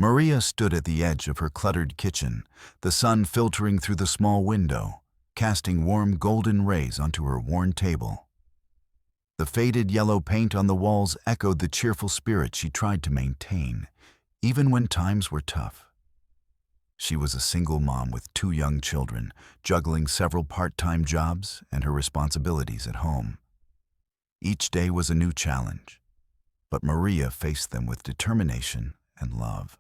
Maria stood at the edge of her cluttered kitchen, the sun filtering through the small window, casting warm golden rays onto her worn table. The faded yellow paint on the walls echoed the cheerful spirit she tried to maintain, even when times were tough. She was a single mom with 2 young children, juggling several part-time jobs and her responsibilities at home. Each day was a new challenge, but Maria faced them with determination and love.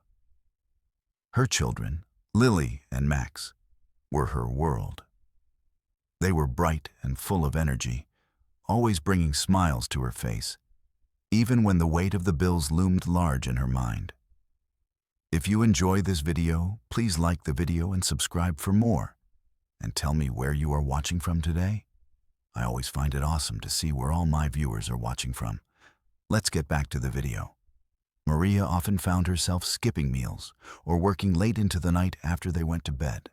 Her children, Lily and Max, were her world. They were bright and full of energy, always bringing smiles to her face, even when the weight of the bills loomed large in her mind. If you enjoy this video, please like the video and subscribe for more. And tell me where you are watching from today. I always find it awesome to see where all my viewers are watching from. Let's get back to the video. Maria often found herself skipping meals or working late into the night after they went to bed,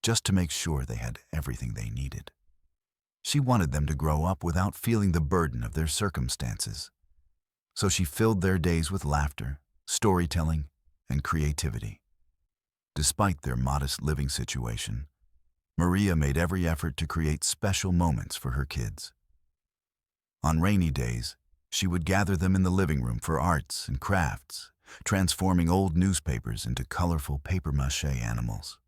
just to make sure they had everything they needed. She wanted them to grow up without feeling the burden of their circumstances. So she filled their days with laughter, storytelling, and creativity. Despite their modest living situation, Maria made every effort to create special moments for her kids. On rainy days, she would gather them in the living room for arts and crafts, transforming old newspapers into colorful papier-mâché animals.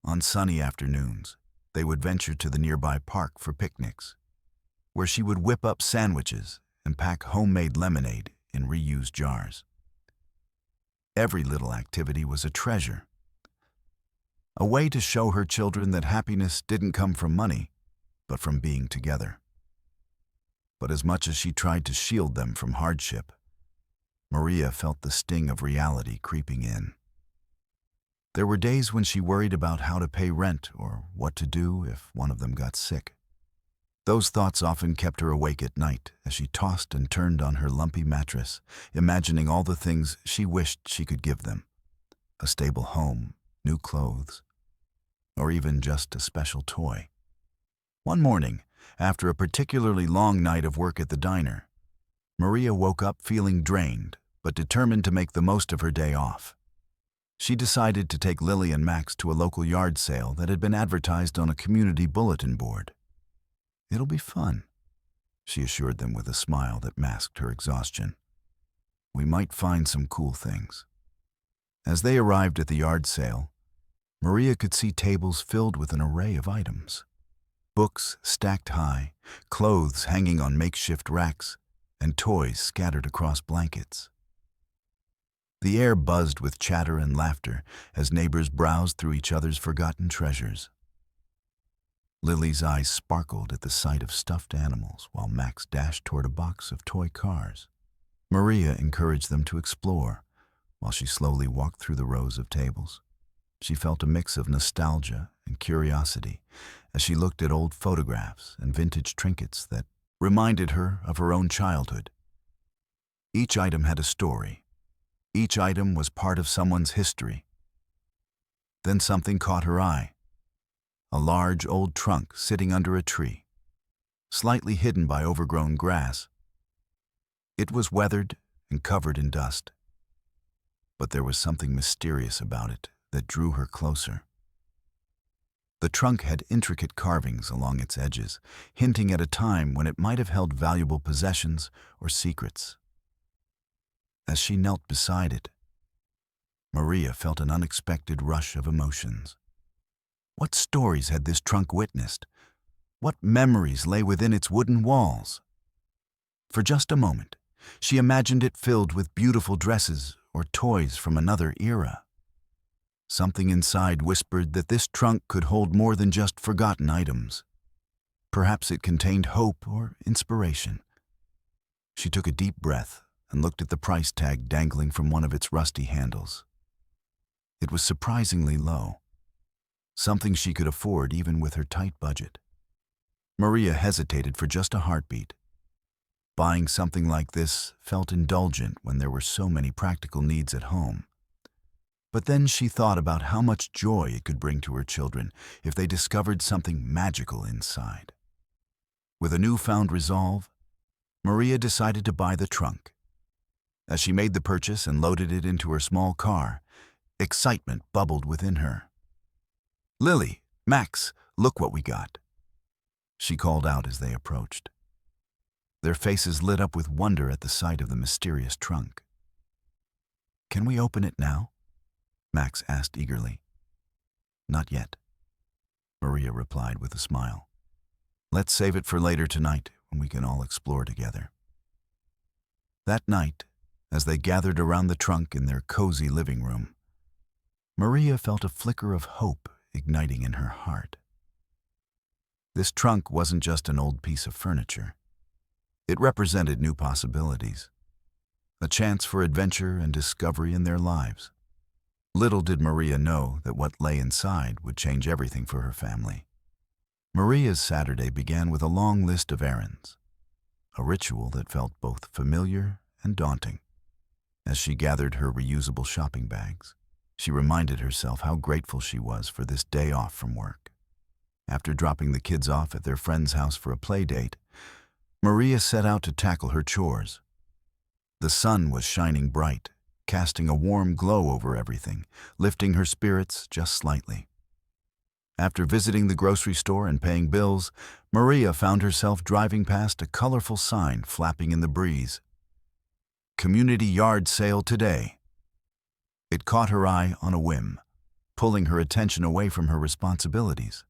On sunny afternoons, they would venture to the nearby park for picnics, where she would whip up sandwiches and pack homemade lemonade in reused jars. Every little activity was a treasure, a way to show her children that happiness didn't come from money, but from being together. But as much as she tried to shield them from hardship, Maria felt the sting of reality creeping in. There were days when she worried about how to pay rent or what to do if one of them got sick. Those thoughts often kept her awake at night as she tossed and turned on her lumpy mattress, imagining all the things she wished she could give them: a stable home, new clothes, or even just a special toy. One morning, after a particularly long night of work at the diner, Maria woke up feeling drained but determined to make the most of her day off. She decided to take Lily and Max to a local yard sale that had been advertised on a community bulletin board. "It'll be fun," she assured them with a smile that masked her exhaustion. "We might find some cool things." As they arrived at the yard sale, Maria could see tables filled with an array of items. Books stacked high, clothes hanging on makeshift racks, and toys scattered across blankets. The air buzzed with chatter and laughter as neighbors browsed through each other's forgotten treasures. Lily's eyes sparkled at the sight of stuffed animals while Max dashed toward a box of toy cars. Maria encouraged them to explore while she slowly walked through the rows of tables. She felt a mix of nostalgia and curiosity as she looked at old photographs and vintage trinkets that reminded her of her own childhood. Each item had a story. Each item was part of someone's history. Then something caught her eye: a large old trunk sitting under a tree, slightly hidden by overgrown grass. It was weathered and covered in dust, but there was something mysterious about it that drew her closer. The trunk had intricate carvings along its edges, hinting at a time when it might have held valuable possessions or secrets. As she knelt beside it, Maria felt an unexpected rush of emotions. What stories had this trunk witnessed? What memories lay within its wooden walls? For just a moment, she imagined it filled with beautiful dresses or toys from another era. Something inside whispered that this trunk could hold more than just forgotten items. Perhaps it contained hope or inspiration. She took a deep breath and looked at the price tag dangling from one of its rusty handles. It was surprisingly low, something she could afford even with her tight budget. Maria hesitated for just a heartbeat. Buying something like this felt indulgent when there were so many practical needs at home. But then she thought about how much joy it could bring to her children if they discovered something magical inside. With a newfound resolve, Maria decided to buy the trunk. As she made the purchase and loaded it into her small car, excitement bubbled within her. "Lily, Max, look what we got," she called out as they approached. Their faces lit up with wonder at the sight of the mysterious trunk. "Can we open it now?" Max asked eagerly. "Not yet," Maria replied with a smile. "Let's save it for later tonight when we can all explore together." That night, as they gathered around the trunk in their cozy living room, Maria felt a flicker of hope igniting in her heart. This trunk wasn't just an old piece of furniture. It represented new possibilities, a chance for adventure and discovery in their lives. Little did Maria know that what lay inside would change everything for her family. Maria's Saturday began with a long list of errands, a ritual that felt both familiar and daunting. As she gathered her reusable shopping bags, she reminded herself how grateful she was for this day off from work. After dropping the kids off at their friend's house for a play date, Maria set out to tackle her chores. The sun was shining bright, casting a warm glow over everything, lifting her spirits just slightly. After visiting the grocery store and paying bills, Maria found herself driving past a colorful sign flapping in the breeze. "Community yard sale today." It caught her eye on a whim, pulling her attention away from her responsibilities.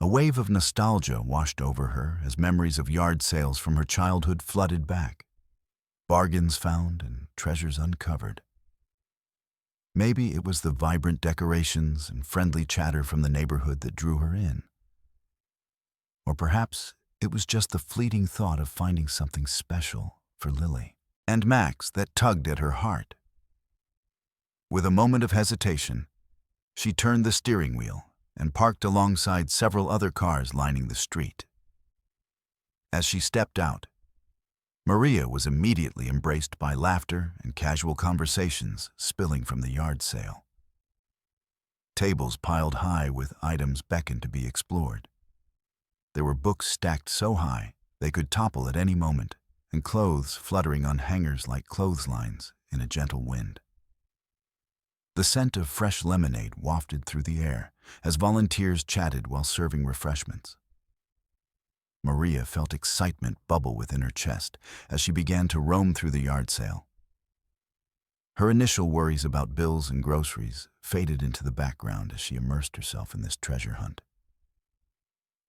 A wave of nostalgia washed over her as memories of yard sales from her childhood flooded back. Bargains found and treasures uncovered. Maybe it was the vibrant decorations and friendly chatter from the neighborhood that drew her in. Or perhaps it was just the fleeting thought of finding something special for Lily and Max that tugged at her heart. With a moment of hesitation, she turned the steering wheel and parked alongside several other cars lining the street. As she stepped out, Maria was immediately embraced by laughter and casual conversations spilling from the yard sale. Tables piled high with items beckoned to be explored. There were books stacked so high they could topple at any moment, and clothes fluttering on hangers like clotheslines in a gentle wind. The scent of fresh lemonade wafted through the air as volunteers chatted while serving refreshments. Maria felt excitement bubble within her chest as she began to roam through the yard sale. Her initial worries about bills and groceries faded into the background as she immersed herself in this treasure hunt.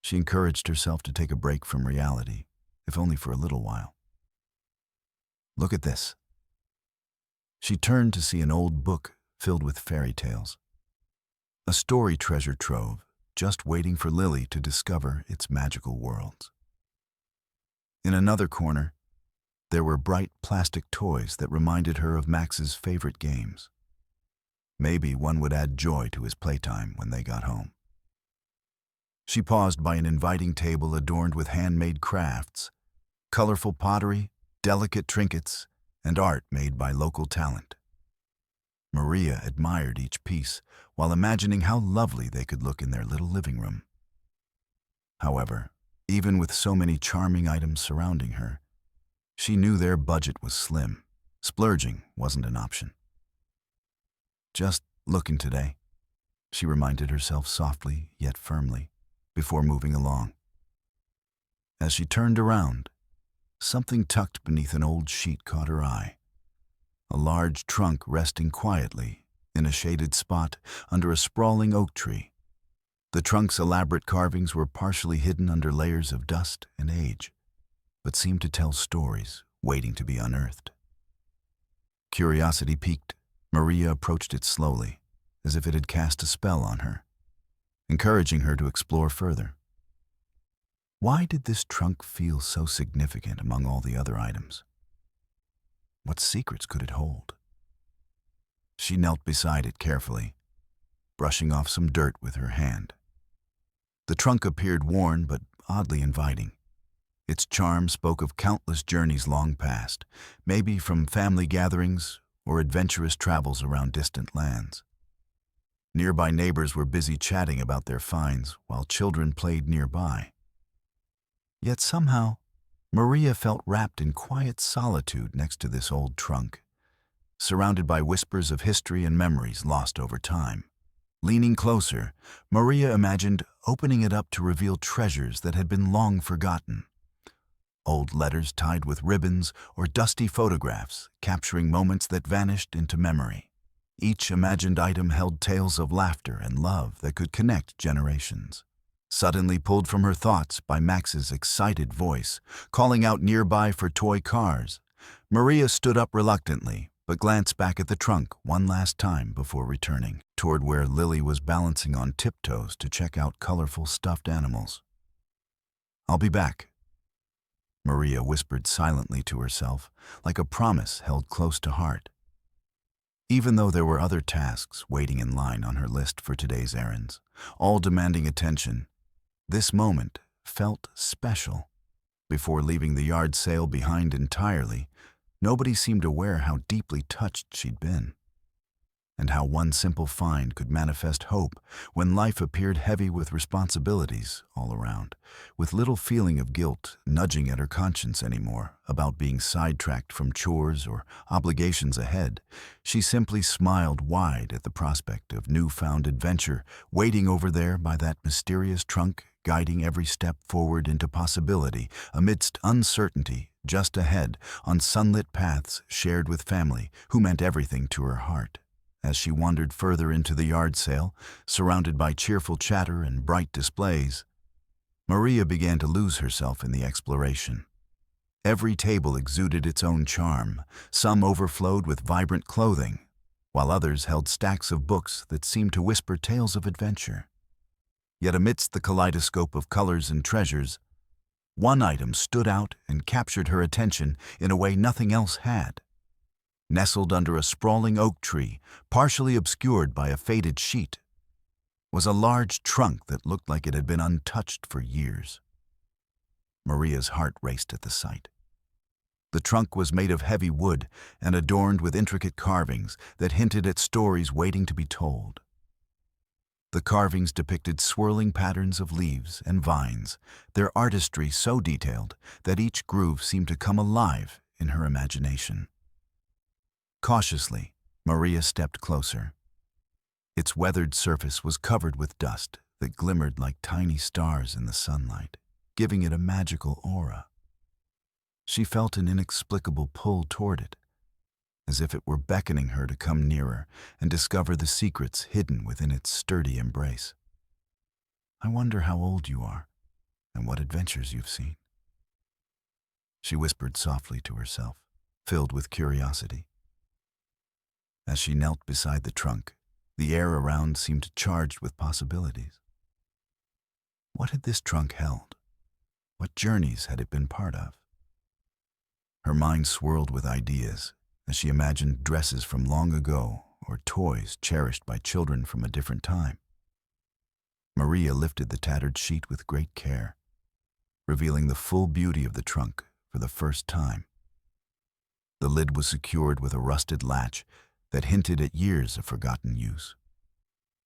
She encouraged herself to take a break from reality, if only for a little while. "Look at this." She turned to see an old book filled with fairy tales. A story treasure trove, just waiting for Lily to discover its magical worlds. In another corner, there were bright plastic toys that reminded her of Max's favorite games. Maybe one would add joy to his playtime when they got home. She paused by an inviting table adorned with handmade crafts, colorful pottery, delicate trinkets, and art made by local talent. Maria admired each piece while imagining how lovely they could look in their little living room. However, even with so many charming items surrounding her, she knew their budget was slim. Splurging wasn't an option. "Just looking today," she reminded herself softly yet firmly before moving along. As she turned around, something tucked beneath an old sheet caught her eye. A large trunk resting quietly in a shaded spot under a sprawling oak tree. The trunk's elaborate carvings were partially hidden under layers of dust and age, but seemed to tell stories waiting to be unearthed. Curiosity piqued, Maria approached it slowly, as if it had cast a spell on her, encouraging her to explore further. Why did this trunk feel so significant among all the other items? What secrets could it hold? She knelt beside it carefully, brushing off some dirt with her hand. The trunk appeared worn but oddly inviting. Its charm spoke of countless journeys long past, maybe from family gatherings or adventurous travels around distant lands. Nearby neighbors were busy chatting about their finds while children played nearby. Yet somehow, Maria felt wrapped in quiet solitude next to this old trunk, surrounded by whispers of history and memories lost over time. Leaning closer, Maria imagined opening it up to reveal treasures that had been long forgotten. Old letters tied with ribbons or dusty photographs capturing moments that vanished into memory. Each imagined item held tales of laughter and love that could connect generations. Suddenly pulled from her thoughts by Max's excited voice, calling out nearby for toy cars, Maria stood up reluctantly, but glanced back at the trunk one last time before returning toward where Lily was balancing on tiptoes to check out colorful stuffed animals. "I'll be back," Maria whispered silently to herself, like a promise held close to heart. Even though there were other tasks waiting in line on her list for today's errands, all demanding attention, this moment felt special. Before leaving the yard sale behind entirely, nobody seemed aware how deeply touched she'd been, and how one simple find could manifest hope when life appeared heavy with responsibilities all around, with little feeling of guilt nudging at her conscience anymore about being sidetracked from chores or obligations ahead. She simply smiled wide at the prospect of newfound adventure waiting over there by that mysterious trunk, guiding every step forward into possibility amidst uncertainty just ahead on sunlit paths shared with family who meant everything to her heart. As she wandered further into the yard sale, surrounded by cheerful chatter and bright displays, Maria began to lose herself in the exploration. Every table exuded its own charm. Some overflowed with vibrant clothing, while others held stacks of books that seemed to whisper tales of adventure. Yet amidst the kaleidoscope of colors and treasures, one item stood out and captured her attention in a way nothing else had. Nestled under a sprawling oak tree, partially obscured by a faded sheet, was a large trunk that looked like it had been untouched for years. Maria's heart raced at the sight. The trunk was made of heavy wood and adorned with intricate carvings that hinted at stories waiting to be told. The carvings depicted swirling patterns of leaves and vines, their artistry so detailed that each groove seemed to come alive in her imagination. Cautiously, Maria stepped closer. Its weathered surface was covered with dust that glimmered like tiny stars in the sunlight, giving it a magical aura. She felt an inexplicable pull toward it, as if it were beckoning her to come nearer and discover the secrets hidden within its sturdy embrace. "I wonder how old you are and what adventures you've seen," she whispered softly to herself, filled with curiosity. As she knelt beside the trunk, the air around seemed charged with possibilities. What had this trunk held? What journeys had it been part of? Her mind swirled with ideas as she imagined dresses from long ago or toys cherished by children from a different time. Maria lifted the tattered sheet with great care, revealing the full beauty of the trunk for the first time. The lid was secured with a rusted latch that hinted at years of forgotten use.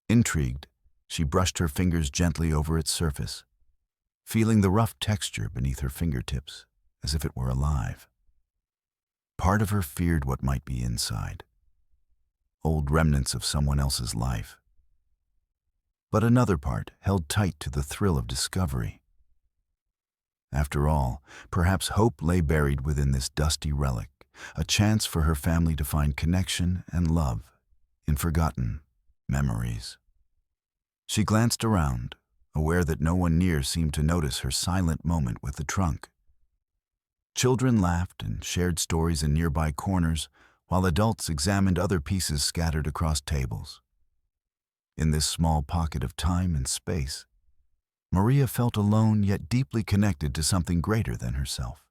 Intrigued, she brushed her fingers gently over its surface, feeling the rough texture beneath her fingertips as if it were alive. Part of her feared what might be inside, old remnants of someone else's life. But another part held tight to the thrill of discovery. After all, perhaps hope lay buried within this dusty relic, a chance for her family to find connection and love in forgotten memories. She glanced around, aware that no one near seemed to notice her silent moment with the trunk. Children laughed and shared stories in nearby corners, while adults examined other pieces scattered across tables. In this small pocket of time and space, Maria felt alone yet deeply connected to something greater than herself.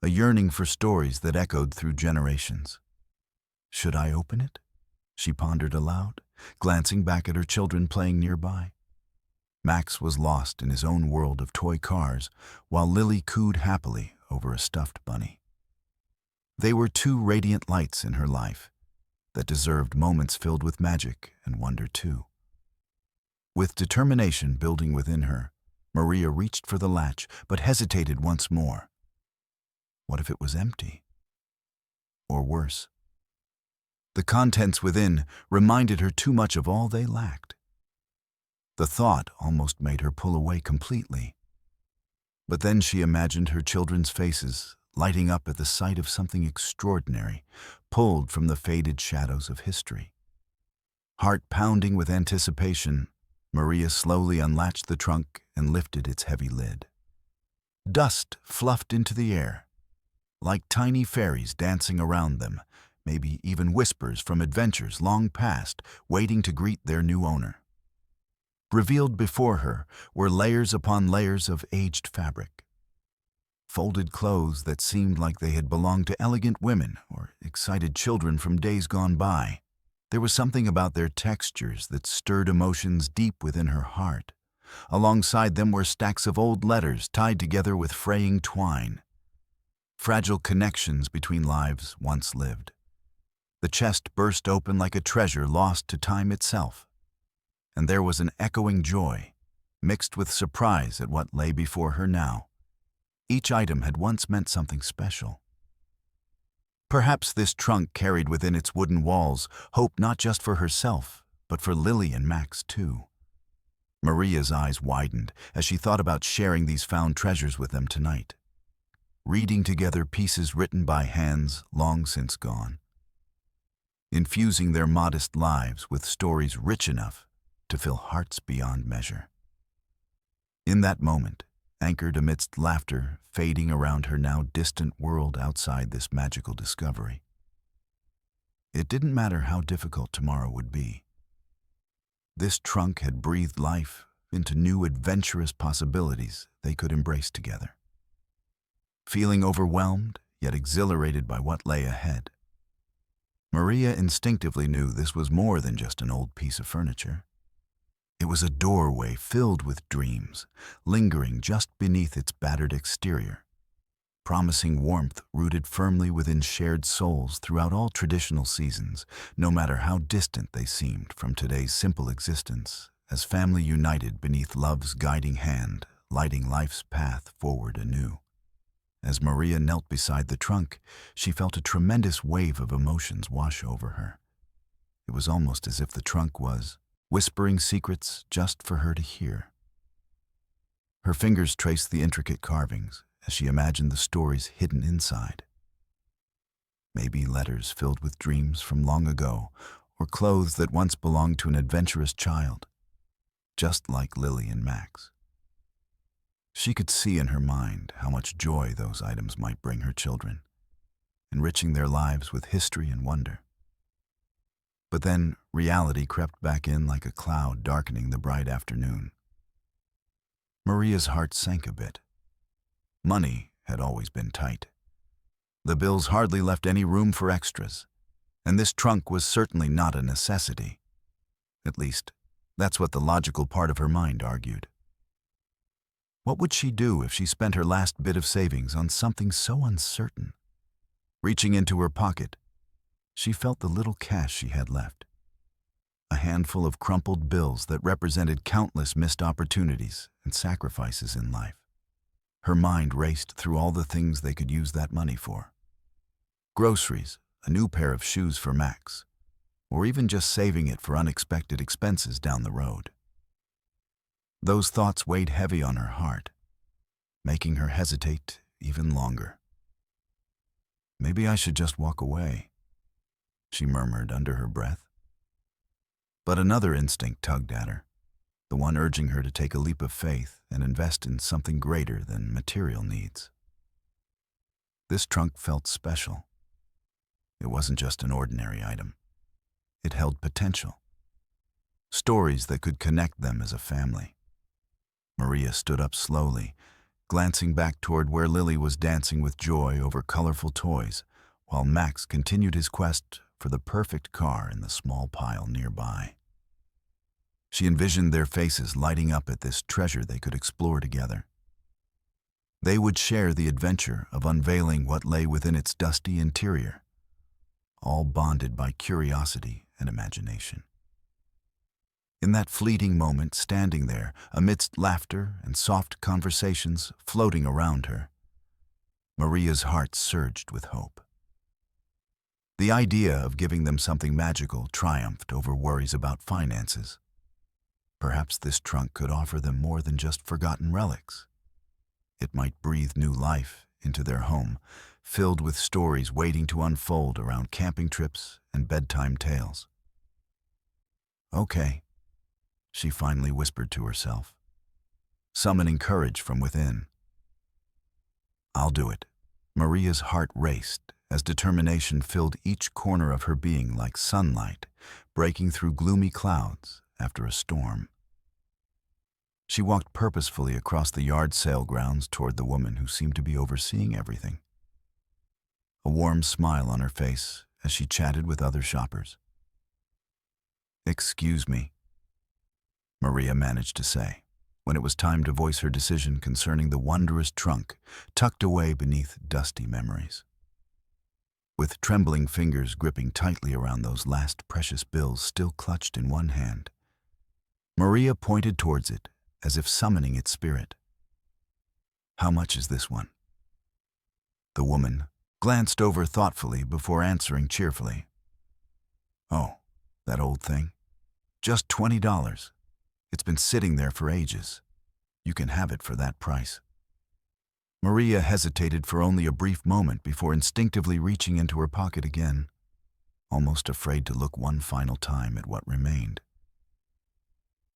A yearning for stories that echoed through generations. "Should I open it?" she pondered aloud, glancing back at her children playing nearby. Max was lost in his own world of toy cars, while Lily cooed happily over a stuffed bunny. They were two radiant lights in her life that deserved moments filled with magic and wonder too. With determination building within her, Maria reached for the latch but hesitated once more, What if it was empty? Or worse, the contents within reminded her too much of all they lacked. The thought almost made her pull away completely. But then she imagined her children's faces lighting up at the sight of something extraordinary, pulled from the faded shadows of history. Heart pounding with anticipation, Maria slowly unlatched the trunk and lifted its heavy lid. Dust fluffed into the air, like tiny fairies dancing around them, maybe even whispers from adventures long past waiting to greet their new owner. Revealed before her were layers upon layers of aged fabric. Folded clothes that seemed like they had belonged to elegant women or excited children from days gone by. There was something about their textures that stirred emotions deep within her heart. Alongside them were stacks of old letters tied together with fraying twine. Fragile connections between lives once lived. The chest burst open like a treasure lost to time itself. And there was an echoing joy, mixed with surprise at what lay before her now. Each item had once meant something special. Perhaps this trunk carried within its wooden walls hope not just for herself, but for Lily and Max too. Maria's eyes widened as she thought about sharing these found treasures with them tonight, reading together pieces written by hands long since gone, infusing their modest lives with stories rich enough to fill hearts beyond measure. In that moment, anchored amidst laughter fading around her now distant world outside this magical discovery, it didn't matter how difficult tomorrow would be. This trunk had breathed life into new adventurous possibilities they could embrace together. Feeling overwhelmed, yet exhilarated by what lay ahead, Maria instinctively knew this was more than just an old piece of furniture. It was a doorway filled with dreams, lingering just beneath its battered exterior, promising warmth rooted firmly within shared souls throughout all traditional seasons, no matter how distant they seemed from today's simple existence, as family united beneath love's guiding hand, lighting life's path forward anew. As Maria knelt beside the trunk, she felt a tremendous wave of emotions wash over her. It was almost as if the trunk was whispering secrets just for her to hear. Her fingers traced the intricate carvings as she imagined the stories hidden inside. Maybe letters filled with dreams from long ago, or clothes that once belonged to an adventurous child, just like Lily and Max. She could see in her mind how much joy those items might bring her children, enriching their lives with history and wonder. But then reality crept back in like a cloud darkening the bright afternoon. Maria's heart sank a bit. Money had always been tight. The bills hardly left any room for extras, and this trunk was certainly not a necessity. At least, that's what the logical part of her mind argued. What would she do if she spent her last bit of savings on something so uncertain? Reaching into her pocket, she felt the little cash she had left. A handful of crumpled bills that represented countless missed opportunities and sacrifices in life. Her mind raced through all the things they could use that money for. Groceries, a new pair of shoes for Max, or even just saving it for unexpected expenses down the road. Those thoughts weighed heavy on her heart, making her hesitate even longer. Maybe I should just walk away, she murmured under her breath. But another instinct tugged at her, the one urging her to take a leap of faith and invest in something greater than material needs. This trunk felt special. It wasn't just an ordinary item. It held potential. Stories that could connect them as a family. Maria stood up slowly, glancing back toward where Lily was dancing with joy over colorful toys, while Max continued his quest for the perfect car in the small pile nearby. She envisioned their faces lighting up at this treasure they could explore together. They would share the adventure of unveiling what lay within its dusty interior, all bonded by curiosity and imagination. In that fleeting moment, standing there, amidst laughter and soft conversations floating around her, Maria's heart surged with hope. The idea of giving them something magical triumphed over worries about finances. Perhaps this trunk could offer them more than just forgotten relics. It might breathe new life into their home, filled with stories waiting to unfold around camping trips and bedtime tales. "Okay," she finally whispered to herself, summoning courage from within. "I'll do it." Maria's heart raced as determination filled each corner of her being like sunlight breaking through gloomy clouds after a storm. She walked purposefully across the yard sale grounds toward the woman who seemed to be overseeing everything, a warm smile on her face as she chatted with other shoppers. "Excuse me," Maria managed to say, when it was time to voice her decision concerning the wondrous trunk tucked away beneath dusty memories. With trembling fingers gripping tightly around those last precious bills still clutched in one hand, Maria pointed towards it as if summoning its spirit. "How much is this one?" The woman glanced over thoughtfully before answering cheerfully. "Oh, that old thing? Just $20. It's been sitting there for ages. You can have it for that price." Maria hesitated for only a brief moment before instinctively reaching into her pocket again, almost afraid to look one final time at what remained.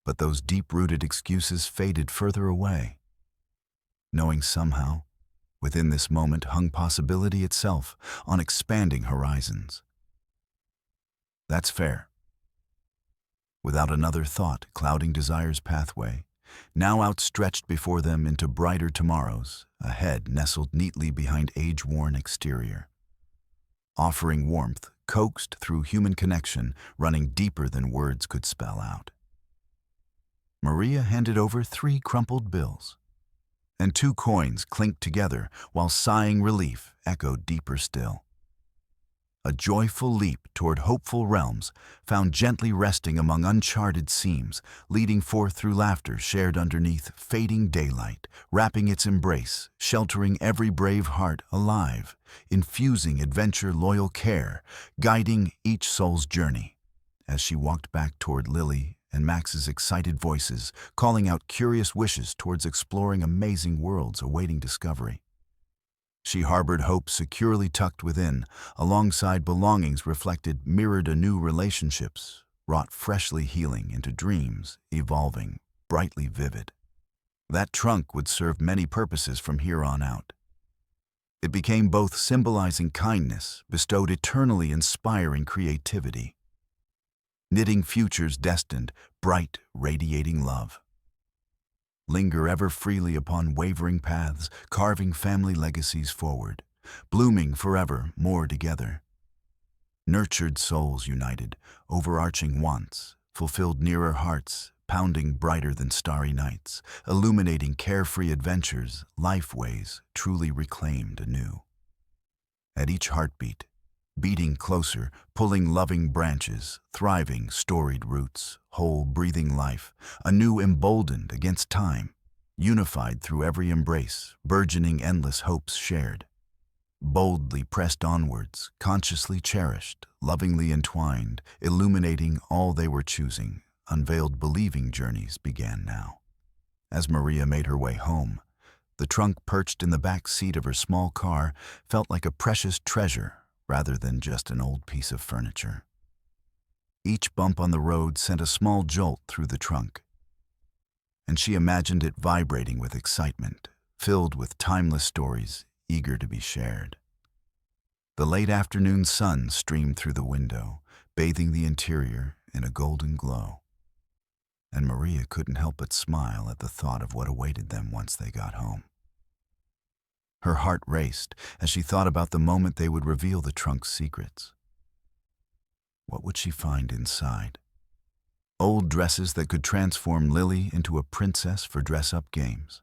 But those deep-rooted excuses faded further away, knowing somehow, within this moment hung possibility itself on expanding horizons. "That's fair." Without another thought clouding desire's pathway, now outstretched before them into brighter tomorrows, a head nestled neatly behind age-worn exterior, offering warmth coaxed through human connection running deeper than words could spell out. Maria handed over 3 crumpled bills, and 2 coins clinked together while sighing relief echoed deeper still. A joyful leap toward hopeful realms, found gently resting among uncharted seams, leading forth through laughter shared underneath fading daylight, wrapping its embrace, sheltering every brave heart alive, infusing adventure loyal care, guiding each soul's journey. As she walked back toward Lily and Max's excited voices, calling out curious wishes towards exploring amazing worlds awaiting discovery. She harbored hope securely tucked within, alongside belongings reflected mirrored anew relationships, wrought freshly healing into dreams, evolving, brightly vivid. That trunk would serve many purposes from here on out. It became both symbolizing kindness, bestowed eternally inspiring creativity, knitting futures destined, bright, radiating love. Linger ever freely upon wavering paths, carving family legacies forward, blooming forever more together. Nurtured souls united, overarching wants, fulfilled nearer hearts, pounding brighter than starry nights, illuminating carefree adventures, lifeways truly reclaimed anew. At each heartbeat, beating closer, pulling loving branches, thriving storied roots, whole breathing life, anew emboldened against time, unified through every embrace, burgeoning endless hopes shared. Boldly pressed onwards, consciously cherished, lovingly entwined, illuminating all they were choosing, unveiled believing journeys began now. As Maria made her way home, the trunk perched in the back seat of her small car felt like a precious treasure rather than just an old piece of furniture. Each bump on the road sent a small jolt through the trunk, and she imagined it vibrating with excitement, filled with timeless stories eager to be shared. The late afternoon sun streamed through the window, bathing the interior in a golden glow, and Maria couldn't help but smile at the thought of what awaited them once they got home. Her heart raced as she thought about the moment they would reveal the trunk's secrets. What would she find inside? Old dresses that could transform Lily into a princess for dress-up games.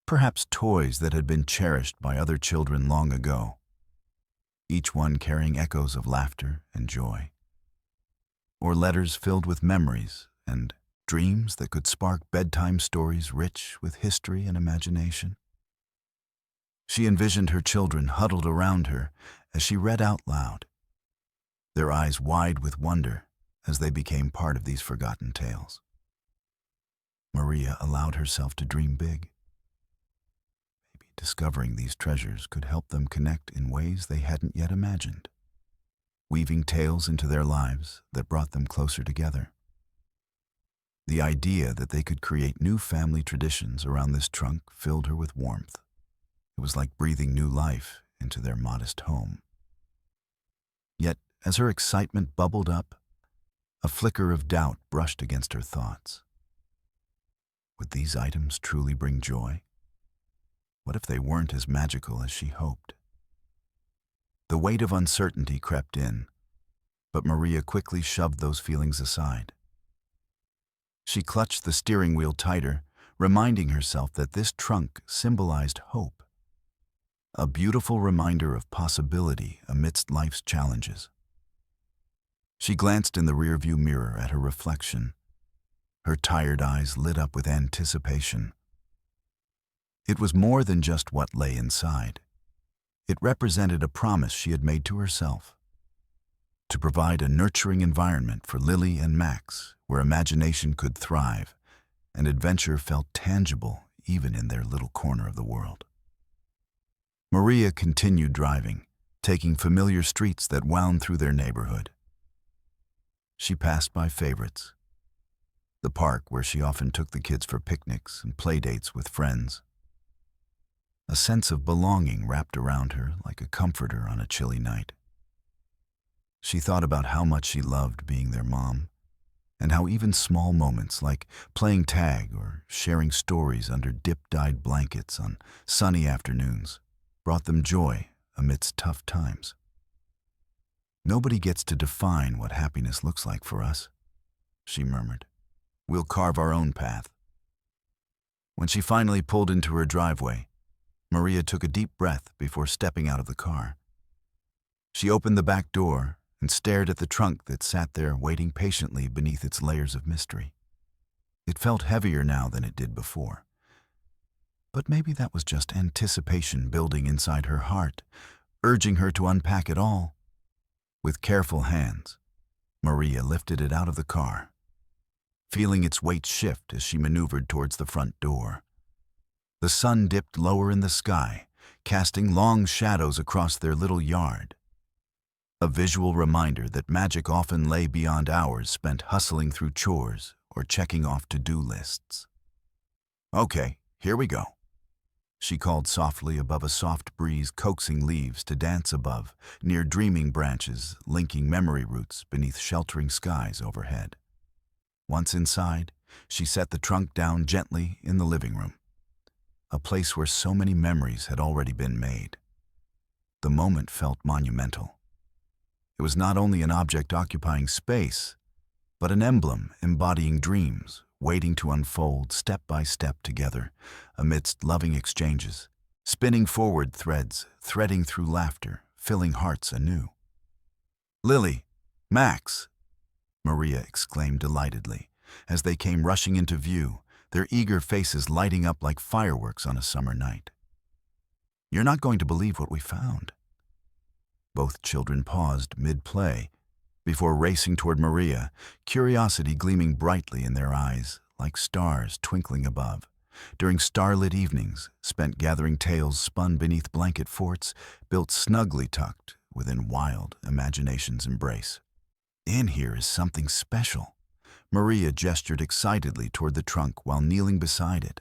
Perhaps toys that had been cherished by other children long ago, each one carrying echoes of laughter and joy. Or letters filled with memories and dreams that could spark bedtime stories rich with history and imagination. She envisioned her children huddled around her as she read out loud, their eyes wide with wonder as they became part of these forgotten tales. Maria allowed herself to dream big. Maybe discovering these treasures could help them connect in ways they hadn't yet imagined, weaving tales into their lives that brought them closer together. The idea that they could create new family traditions around this trunk filled her with warmth. It was like breathing new life into their modest home. Yet, as her excitement bubbled up, a flicker of doubt brushed against her thoughts. Would these items truly bring joy? What if they weren't as magical as she hoped? The weight of uncertainty crept in, but Maria quickly shoved those feelings aside. She clutched the steering wheel tighter, reminding herself that this trunk symbolized hope, a beautiful reminder of possibility amidst life's challenges. She glanced in the rearview mirror at her reflection, her tired eyes lit up with anticipation. It was more than just what lay inside. It represented a promise she had made to herself, to provide a nurturing environment for Lily and Max where imagination could thrive and adventure felt tangible even in their little corner of the world. Maria continued driving, taking familiar streets that wound through their neighborhood. She passed by favorites, the park where she often took the kids for picnics and play dates with friends. A sense of belonging wrapped around her like a comforter on a chilly night. She thought about how much she loved being their mom, and how even small moments like playing tag or sharing stories under dip-dyed blankets on sunny afternoons brought them joy amidst tough times. "Nobody gets to define what happiness looks like for us," she murmured. "We'll carve our own path." When she finally pulled into her driveway, Maria took a deep breath before stepping out of the car. She opened the back door and stared at the trunk that sat there waiting patiently beneath its layers of mystery. It felt heavier now than it did before. But maybe that was just anticipation building inside her heart, urging her to unpack it all. With careful hands, Maria lifted it out of the car, feeling its weight shift as she maneuvered towards the front door. The sun dipped lower in the sky, casting long shadows across their little yard. A visual reminder that magic often lay beyond hours spent hustling through chores or checking off to-do lists. "Okay, here we go," she called softly above a soft breeze coaxing leaves to dance above, near dreaming branches linking memory roots beneath sheltering skies overhead. Once inside, she set the trunk down gently in the living room, a place where so many memories had already been made. The moment felt monumental. It was not only an object occupying space, but an emblem embodying dreams, waiting to unfold step by step together, amidst loving exchanges, spinning forward threads, threading through laughter, filling hearts anew. "Lily, Max!" Maria exclaimed delightedly, as they came rushing into view, their eager faces lighting up like fireworks on a summer night. "You're not going to believe what we found." Both children paused mid-play before racing toward Maria, curiosity gleaming brightly in their eyes like stars twinkling above. During starlit evenings, spent gathering tales spun beneath blanket forts, built snugly tucked within wild imagination's embrace. "In here is something special." Maria gestured excitedly toward the trunk while kneeling beside it,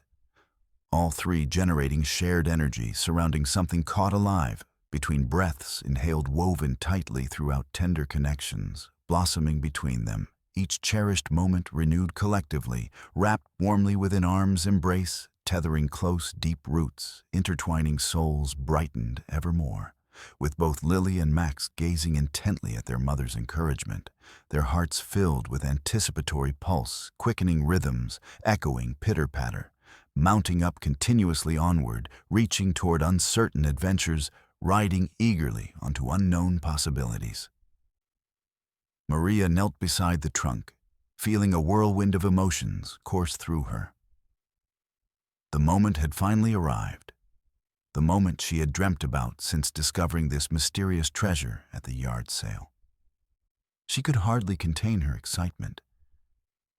all three generating shared energy surrounding something caught alive between breaths inhaled woven tightly throughout tender connections, blossoming between them, each cherished moment renewed collectively, wrapped warmly within arms' embrace, tethering close, deep roots, intertwining souls brightened evermore. With both Lily and Max gazing intently at their mother's encouragement, their hearts filled with anticipatory pulse, quickening rhythms, echoing pitter-patter, mounting up continuously onward, reaching toward uncertain adventures, riding eagerly onto unknown possibilities. Maria knelt beside the trunk, feeling a whirlwind of emotions course through her. The moment had finally arrived. the moment she had dreamt about since discovering this mysterious treasure at the yard sale. She could hardly contain her excitement,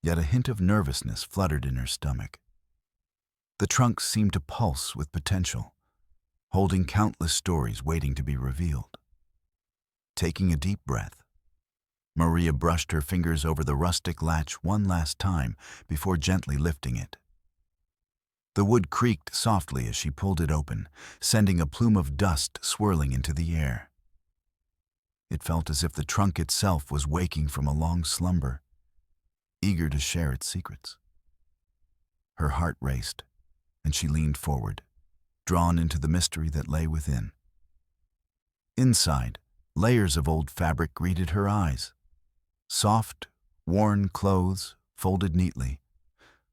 yet a hint of nervousness fluttered in her stomach. The trunk seemed to pulse with potential, holding countless stories waiting to be revealed. Taking a deep breath, Maria brushed her fingers over the rustic latch one last time before gently lifting it. The wood creaked softly as she pulled it open, sending a plume of dust swirling into the air. It felt as if the trunk itself was waking from a long slumber, eager to share its secrets. Her heart raced, and she leaned forward, drawn into the mystery that lay within. Inside, layers of old fabric greeted her eyes. Soft, worn clothes folded neatly,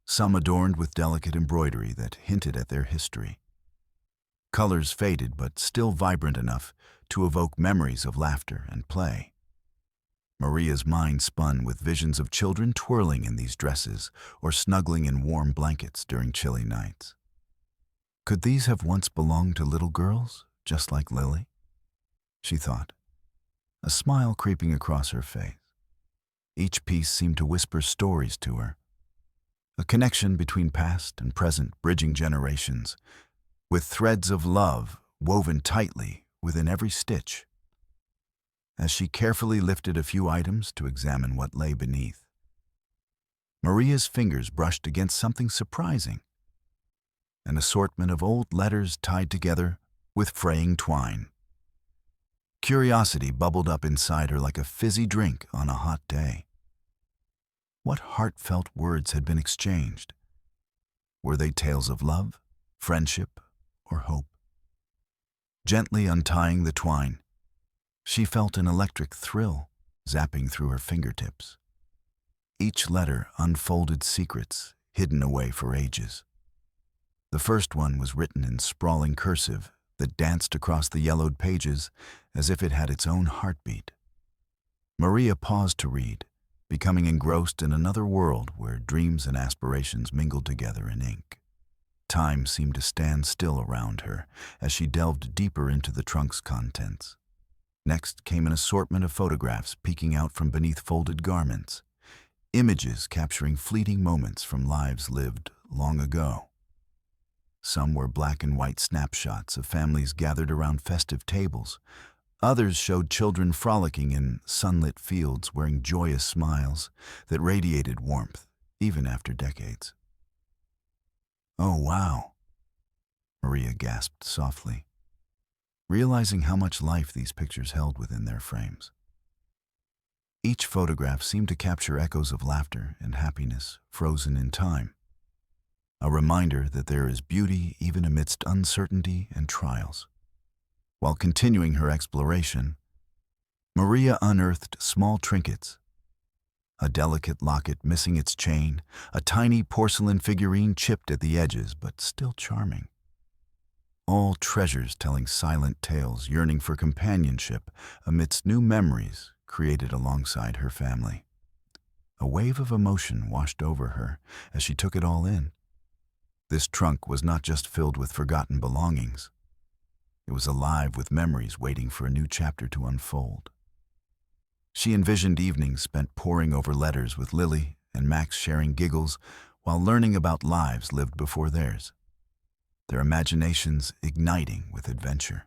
some adorned with delicate embroidery that hinted at their history. Colors faded but still vibrant enough to evoke memories of laughter and play. Maria's mind spun with visions of children twirling in these dresses or snuggling in warm blankets during chilly nights. Could these have once belonged to little girls, just like Lily? She thought, a smile creeping across her face. Each piece seemed to whisper stories to her, a connection between past and present bridging generations, with threads of love woven tightly within every stitch. As she carefully lifted a few items to examine what lay beneath, Maria's fingers brushed against something surprising, an assortment of old letters tied together with fraying twine. Curiosity bubbled up inside her like a fizzy drink on a hot day. What heartfelt words had been exchanged? Were they tales of love, friendship, or hope? Gently untying the twine, she felt an electric thrill zapping through her fingertips. Each letter unfolded secrets hidden away for ages. The first one was written in sprawling cursive that danced across the yellowed pages as if it had its own heartbeat. Maria paused to read, becoming engrossed in another world where dreams and aspirations mingled together in ink. Time seemed to stand still around her as she delved deeper into the trunk's contents. Next came an assortment of photographs peeking out from beneath folded garments, images capturing fleeting moments from lives lived long ago. Some were black and white snapshots of families gathered around festive tables. Others showed children frolicking in sunlit fields wearing joyous smiles that radiated warmth even after decades. "Oh, wow," Maria gasped softly, realizing how much life these pictures held within their frames. Each photograph seemed to capture echoes of laughter and happiness frozen in time, a reminder that there is beauty even amidst uncertainty and trials. While continuing her exploration, Maria unearthed small trinkets, a delicate locket missing its chain, a tiny porcelain figurine chipped at the edges but still charming. All treasures telling silent tales, yearning for companionship amidst new memories created alongside her family. A wave of emotion washed over her as she took it all in. This trunk was not just filled with forgotten belongings. It was alive with memories waiting for a new chapter to unfold. She envisioned evenings spent poring over letters with Lily and Max, sharing giggles while learning about lives lived before theirs, their imaginations igniting with adventure.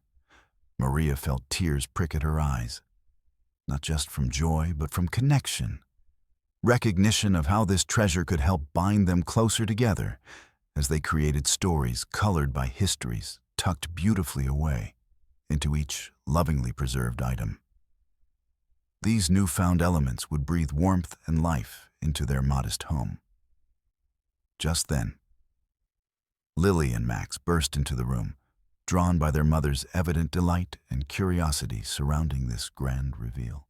Maria felt tears prick at her eyes, not just from joy, but from connection, recognition of how this treasure could help bind them closer together as they created stories colored by histories tucked beautifully away into each lovingly preserved item. These newfound elements would breathe warmth and life into their modest home. Just then, Lily and Max burst into the room, drawn by their mother's evident delight and curiosity surrounding this grand reveal.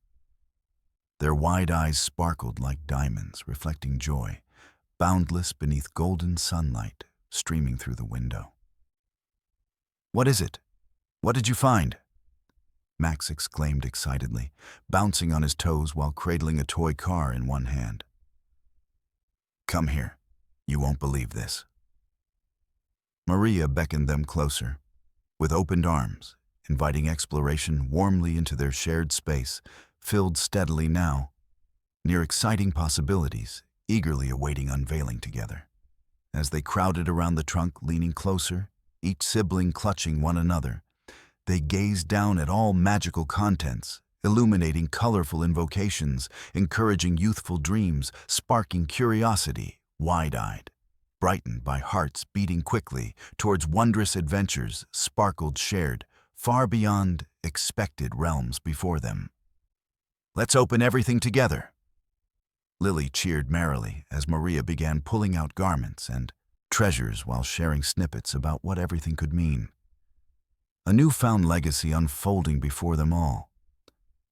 Their wide eyes sparkled like diamonds, reflecting joy, boundless beneath golden sunlight streaming through the window. "What is it? What did you find?" Max exclaimed excitedly, bouncing on his toes while cradling a toy car in one hand. "Come here. You won't believe this." Maria beckoned them closer, with opened arms, inviting exploration warmly into their shared space, filled steadily now, near exciting possibilities, eagerly awaiting unveiling together. As they crowded around the trunk, leaning closer, each sibling clutching one another, they gazed down at all magical contents, illuminating colorful invocations, encouraging youthful dreams, sparking curiosity, wide-eyed. Brightened by hearts beating quickly towards wondrous adventures, sparkled shared, far beyond expected realms before them. "Let's open everything together." Lily cheered merrily as Maria began pulling out garments and treasures while sharing snippets about what everything could mean. A newfound legacy unfolding before them all.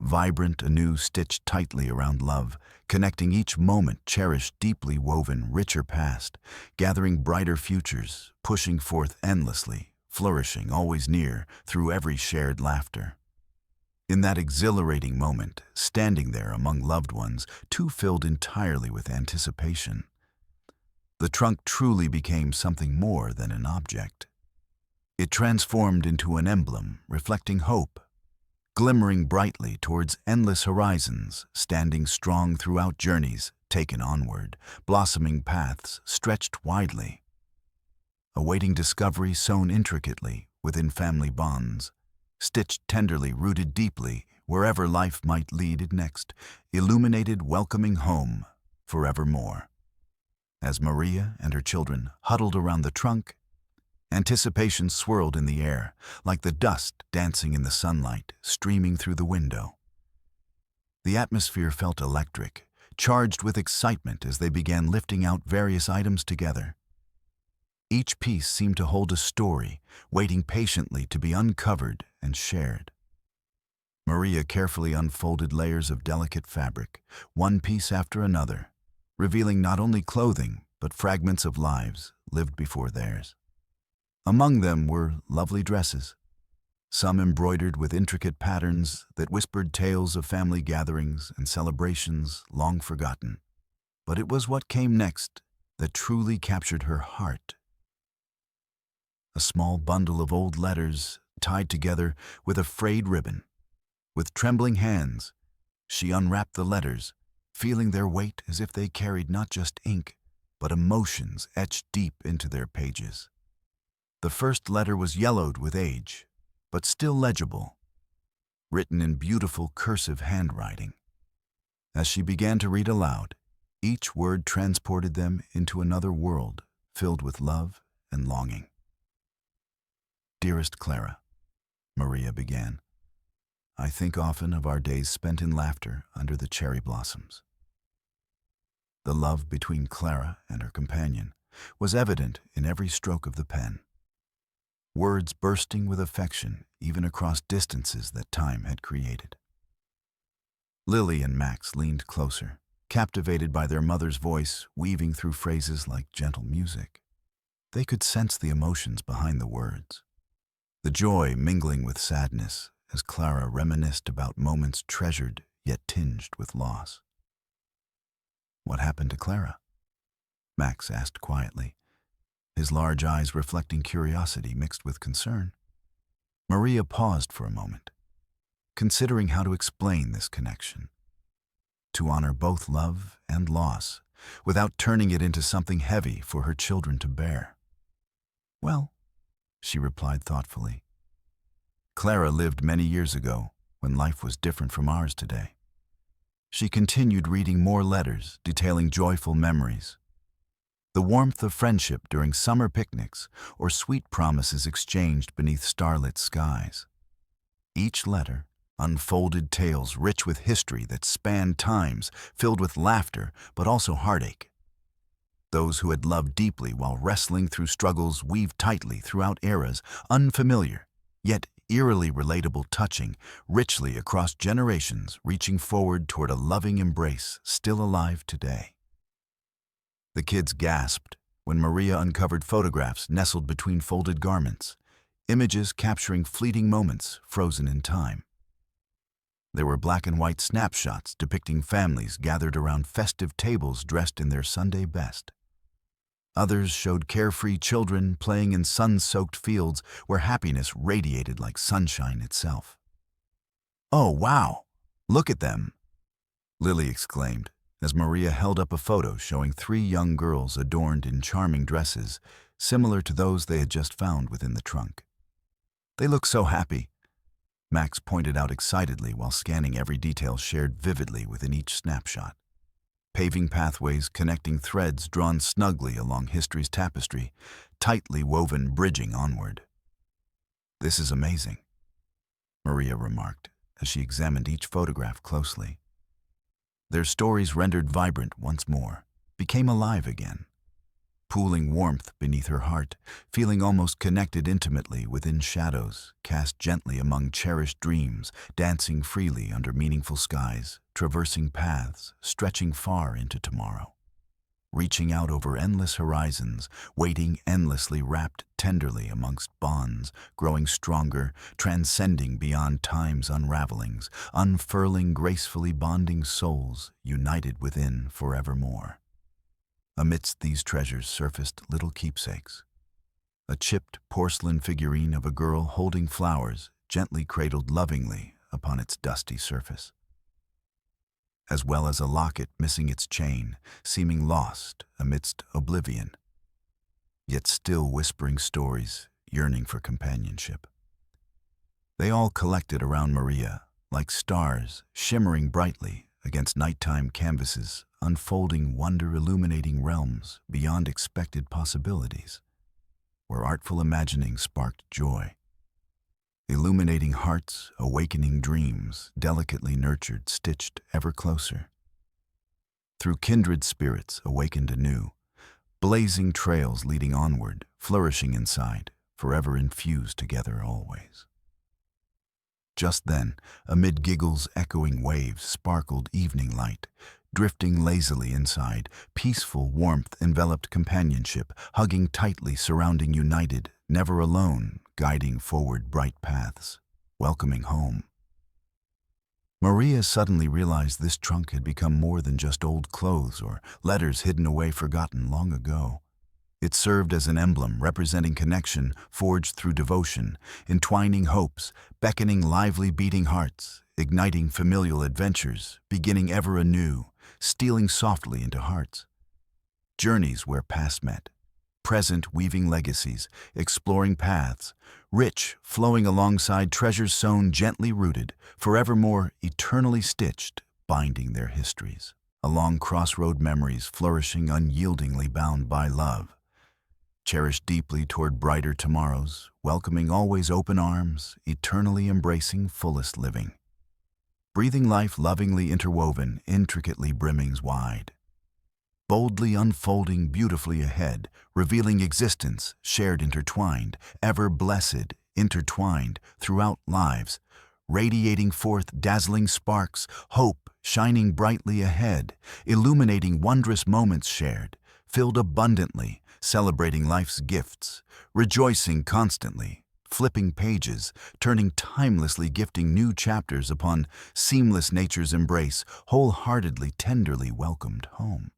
Vibrant, anew, stitched tightly around love, connecting each moment cherished, deeply woven, richer past, gathering brighter futures, pushing forth endlessly, flourishing, always near, through every shared laughter. In that exhilarating moment, standing there among loved ones, too filled entirely with anticipation, the trunk truly became something more than an object. It transformed into an emblem, reflecting hope, glimmering brightly towards endless horizons, standing strong throughout journeys taken onward, blossoming paths stretched widely, awaiting discovery sewn intricately within family bonds, stitched tenderly, rooted deeply, wherever life might lead it next, illuminated, welcoming home forevermore. As Maria and her children huddled around the trunk, anticipation swirled in the air, like the dust dancing in the sunlight, streaming through the window. The atmosphere felt electric, charged with excitement as they began lifting out various items together. Each piece seemed to hold a story, waiting patiently to be uncovered and shared. Maria carefully unfolded layers of delicate fabric, one piece after another, revealing not only clothing, but fragments of lives lived before theirs. Among them were lovely dresses, some embroidered with intricate patterns that whispered tales of family gatherings and celebrations long forgotten. But it was what came next that truly captured her heart. A small bundle of old letters tied together with a frayed ribbon. With trembling hands, she unwrapped the letters, feeling their weight as if they carried not just ink, but emotions etched deep into their pages. The first letter was yellowed with age, but still legible, written in beautiful cursive handwriting. As she began to read aloud, each word transported them into another world filled with love and longing. "Dearest Clara," Maria began, "I think often of our days spent in laughter under the cherry blossoms." The love between Clara and her companion was evident in every stroke of the pen. Words bursting with affection even across distances that time had created. Lily and Max leaned closer, captivated by their mother's voice weaving through phrases like gentle music. They could sense the emotions behind the words, the joy mingling with sadness as Clara reminisced about moments treasured yet tinged with loss. "What happened to Clara?" Max asked quietly, his large eyes reflecting curiosity mixed with concern. Maria paused for a moment, considering how to explain this connection, to honor both love and loss, without turning it into something heavy for her children to bear. "Well," she replied thoughtfully, "Clara lived many years ago when life was different from ours today." She continued reading more letters detailing joyful memories, the warmth of friendship during summer picnics or sweet promises exchanged beneath starlit skies. Each letter unfolded tales rich with history that spanned times, filled with laughter but also heartache. Those who had loved deeply while wrestling through struggles weaved tightly throughout eras, unfamiliar, yet eerily relatable, touching richly across generations, reaching forward toward a loving embrace still alive today. The kids gasped when Maria uncovered photographs nestled between folded garments, images capturing fleeting moments frozen in time. There were black and white snapshots depicting families gathered around festive tables dressed in their Sunday best. Others showed carefree children playing in sun-soaked fields where happiness radiated like sunshine itself. "Oh, wow! Look at them!" Lily exclaimed as Maria held up a photo showing 3 young girls adorned in charming dresses similar to those they had just found within the trunk. "They look so happy," Max pointed out excitedly while scanning every detail shared vividly within each snapshot. Paving pathways connecting threads drawn snugly along history's tapestry, tightly woven bridging onward. "This is amazing," Maria remarked as she examined each photograph closely. Their stories rendered vibrant once more, became alive again. Pooling warmth beneath her heart, feeling almost connected intimately within shadows, cast gently among cherished dreams, dancing freely under meaningful skies, traversing paths, stretching far into tomorrow. Reaching out over endless horizons, waiting endlessly wrapped tenderly amongst bonds, growing stronger, transcending beyond time's unravelings, unfurling gracefully bonding souls, united within forevermore. Amidst these treasures surfaced little keepsakes. A chipped porcelain figurine of a girl holding flowers gently cradled lovingly upon its dusty surface, as well as a locket missing its chain, seeming lost amidst oblivion, yet still whispering stories, yearning for companionship. They all collected around Maria, like stars shimmering brightly against nighttime canvases, unfolding wonder illuminating realms beyond expected possibilities, where artful imagining sparked joy. Illuminating hearts, awakening dreams, delicately nurtured, stitched ever closer. Through kindred spirits awakened anew, blazing trails leading onward, flourishing inside, forever infused together always. Just then, amid giggles echoing waves, sparkled evening light, drifting lazily inside, peaceful warmth enveloped companionship, hugging tightly, surrounding united, never alone, guiding forward bright paths, welcoming home. Maria suddenly realized this trunk had become more than just old clothes or letters hidden away forgotten long ago. It served as an emblem representing connection forged through devotion, entwining hopes, beckoning lively beating hearts, igniting familial adventures, beginning ever anew, stealing softly into hearts. Journeys where past met, present weaving legacies, exploring paths, rich flowing alongside treasures sown gently rooted, forevermore eternally stitched, binding their histories. Along crossroad memories flourishing unyieldingly bound by love. Cherished deeply toward brighter tomorrows, welcoming always open arms, eternally embracing fullest living. Breathing life lovingly interwoven, intricately brimmings wide. Boldly unfolding beautifully ahead, revealing existence, shared intertwined, ever blessed, intertwined, throughout lives, radiating forth dazzling sparks, hope shining brightly ahead, illuminating wondrous moments shared, filled abundantly, celebrating life's gifts, rejoicing constantly, flipping pages, turning timelessly, gifting new chapters upon seamless nature's embrace, wholeheartedly, tenderly welcomed home.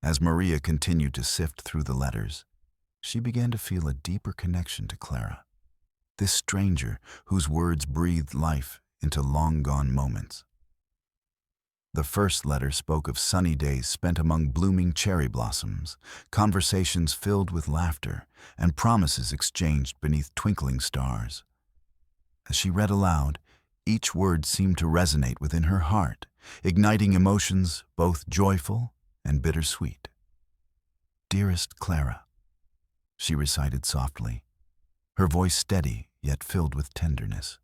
As Maria continued to sift through the letters, she began to feel a deeper connection to Clara, this stranger whose words breathed life into long-gone moments. The first letter spoke of sunny days spent among blooming cherry blossoms, conversations filled with laughter, and promises exchanged beneath twinkling stars. As she read aloud, each word seemed to resonate within her heart, igniting emotions both joyful and bittersweet. "Dearest Clara," she recited softly, her voice steady yet filled with tenderness.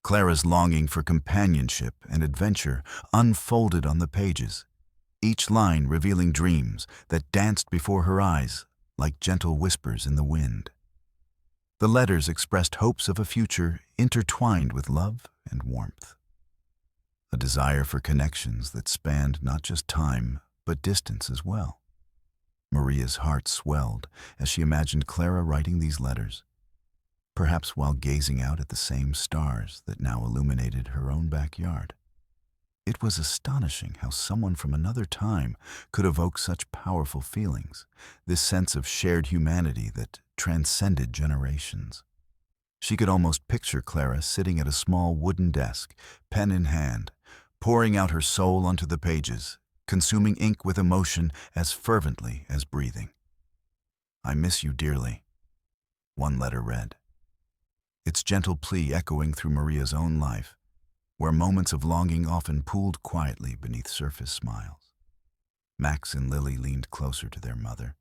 Clara's longing for companionship and adventure unfolded on the pages, each line revealing dreams that danced before her eyes like gentle whispers in the wind. The letters expressed hopes of a future intertwined with love and warmth, a desire for connections that spanned not just time but distance as well. Maria's heart swelled as she imagined Clara writing these letters, perhaps while gazing out at the same stars that now illuminated her own backyard. It was astonishing how someone from another time could evoke such powerful feelings, this sense of shared humanity that transcended generations. She could almost picture Clara sitting at a small wooden desk, pen in hand, pouring out her soul onto the pages, consuming ink with emotion as fervently as breathing. "I miss you dearly," one letter read, its gentle plea echoing through Maria's own life, where moments of longing often pooled quietly beneath surface smiles. Max and Lily leaned closer to their mother,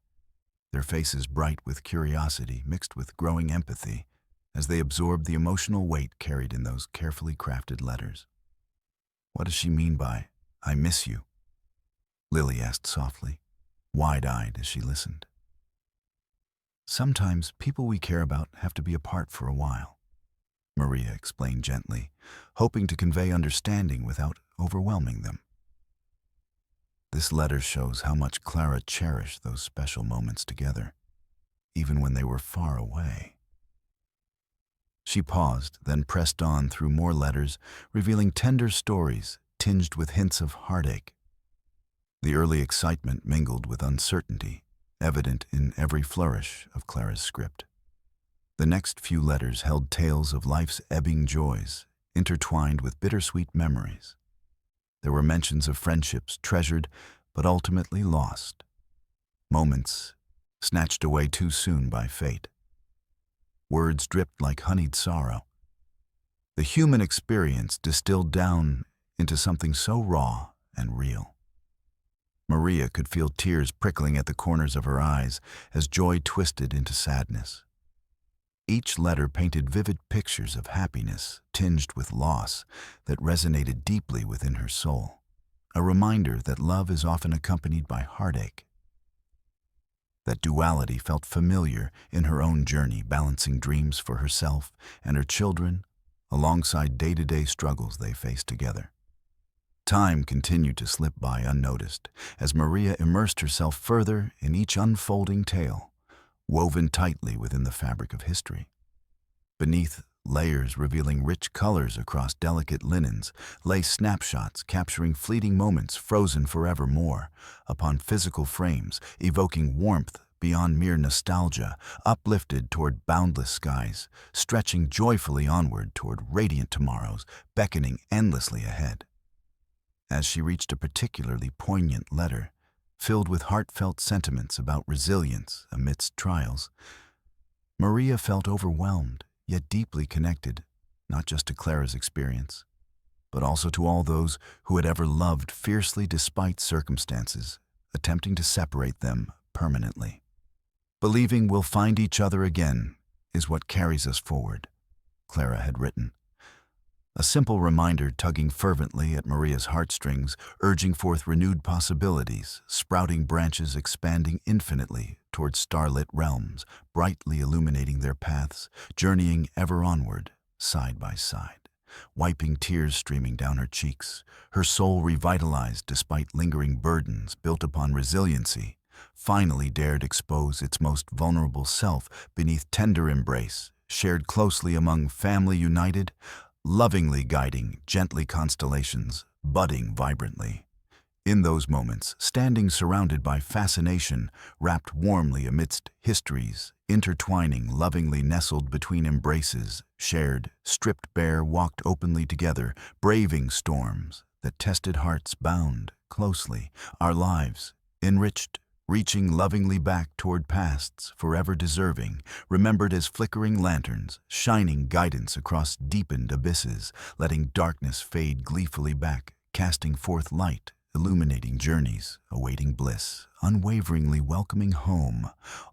their faces bright with curiosity mixed with growing empathy as they absorbed the emotional weight carried in those carefully crafted letters. "What does she mean by, 'I miss you'?" Lily asked softly, wide-eyed as she listened. "Sometimes people we care about have to be apart for a while," Maria explained gently, hoping to convey understanding without overwhelming them. This letter shows how much Clara cherished those special moments together, even when they were far away. She paused, then pressed on through more letters, revealing tender stories tinged with hints of heartache. The early excitement mingled with uncertainty, evident in every flourish of Clara's script. The next few letters held tales of life's ebbing joys, intertwined with bittersweet memories. There were mentions of friendships treasured but ultimately lost, moments snatched away too soon by fate. Words dripped like honeyed sorrow, the human experience distilled down into something so raw and real. Maria could feel tears prickling at the corners of her eyes as joy twisted into sadness. Each letter painted vivid pictures of happiness tinged with loss that resonated deeply within her soul, a reminder that love is often accompanied by heartache. That duality felt familiar in her own journey, balancing dreams for herself and her children alongside day-to-day struggles they faced together. Time continued to slip by unnoticed as Maria immersed herself further in each unfolding tale, woven tightly within the fabric of history. Beneath layers revealing rich colors across delicate linens lay snapshots capturing fleeting moments frozen forevermore upon physical frames, evoking warmth beyond mere nostalgia, uplifted toward boundless skies, stretching joyfully onward toward radiant tomorrows, beckoning endlessly ahead. As she reached a particularly poignant letter, filled with heartfelt sentiments about resilience amidst trials, Maria felt overwhelmed, yet deeply connected, not just to Clara's experience, but also to all those who had ever loved fiercely despite circumstances, attempting to separate them permanently. "Believing we'll find each other again is what carries us forward," Clara had written. A simple reminder tugging fervently at Maria's heartstrings, urging forth renewed possibilities, sprouting branches expanding infinitely toward starlit realms, brightly illuminating their paths, journeying ever onward, side by side. Wiping tears streaming down her cheeks, her soul revitalized despite lingering burdens built upon resiliency, finally dared expose its most vulnerable self beneath tender embrace, shared closely among family united, lovingly guiding gently constellations, budding vibrantly. In those moments, standing surrounded by fascination, wrapped warmly amidst histories, intertwining, lovingly nestled between embraces, shared, stripped bare, walked openly together, braving storms that tested hearts bound closely, our lives enriched, reaching lovingly back toward pasts forever deserving, remembered as flickering lanterns, shining guidance across deepened abysses, letting darkness fade gleefully back, casting forth light, illuminating journeys, awaiting bliss, unwaveringly welcoming home,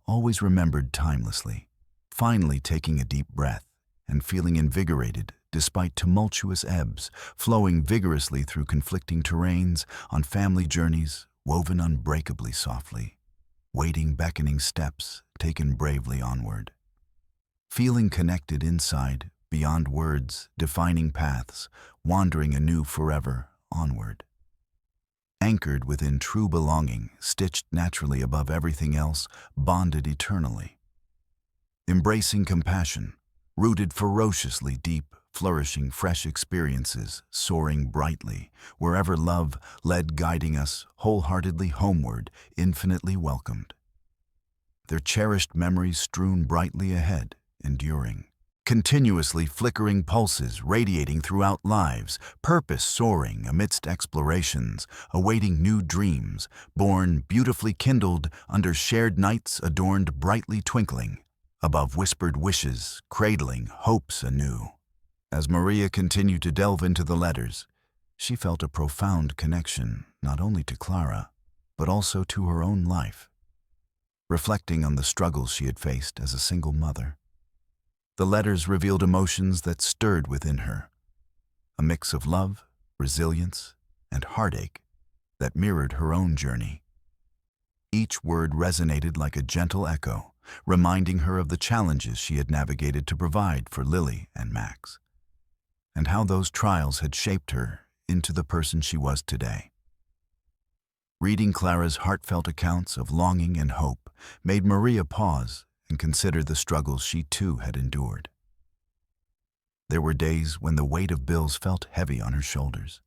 always remembered timelessly, finally taking a deep breath and feeling invigorated despite tumultuous ebbs, flowing vigorously through conflicting terrains, on family journeys, woven unbreakably softly, waiting beckoning steps taken bravely onward. Feeling connected inside, beyond words, defining paths, wandering anew forever onward. Anchored within true belonging, stitched naturally above everything else, bonded eternally. Embracing compassion, rooted ferociously deep flourishing fresh experiences, soaring brightly, wherever love led, guiding us wholeheartedly homeward, infinitely welcomed. Their cherished memories strewn brightly ahead, enduring. Continuously flickering pulses radiating throughout lives, purpose soaring amidst explorations, awaiting new dreams, born beautifully kindled under shared nights adorned brightly twinkling, above whispered wishes, cradling hopes anew. As Maria continued to delve into the letters, she felt a profound connection not only to Clara, but also to her own life. Reflecting on the struggles she had faced as a single mother, the letters revealed emotions that stirred within her, a mix of love, resilience, and heartache that mirrored her own journey. Each word resonated like a gentle echo, reminding her of the challenges she had navigated to provide for Lily and Max, and how those trials had shaped her into the person she was today. Reading Clara's heartfelt accounts of longing and hope made Maria pause and consider the struggles she too had endured. There were days when the weight of bills felt heavy on her shoulders,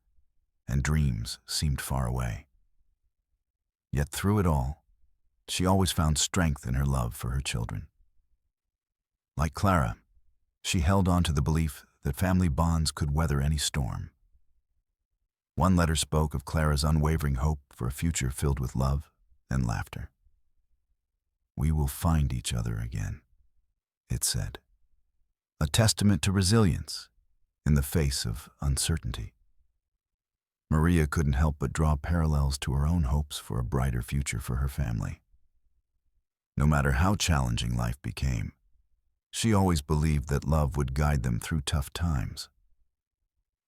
and dreams seemed far away. Yet through it all, she always found strength in her love for her children. Like Clara, she held on to the belief that family bonds could weather any storm. One letter spoke of Clara's unwavering hope for a future filled with love and laughter. "We will find each other again," it said, a testament to resilience in the face of uncertainty. Maria couldn't help but draw parallels to her own hopes for a brighter future for her family. No matter how challenging life became, she always believed that love would guide them through tough times.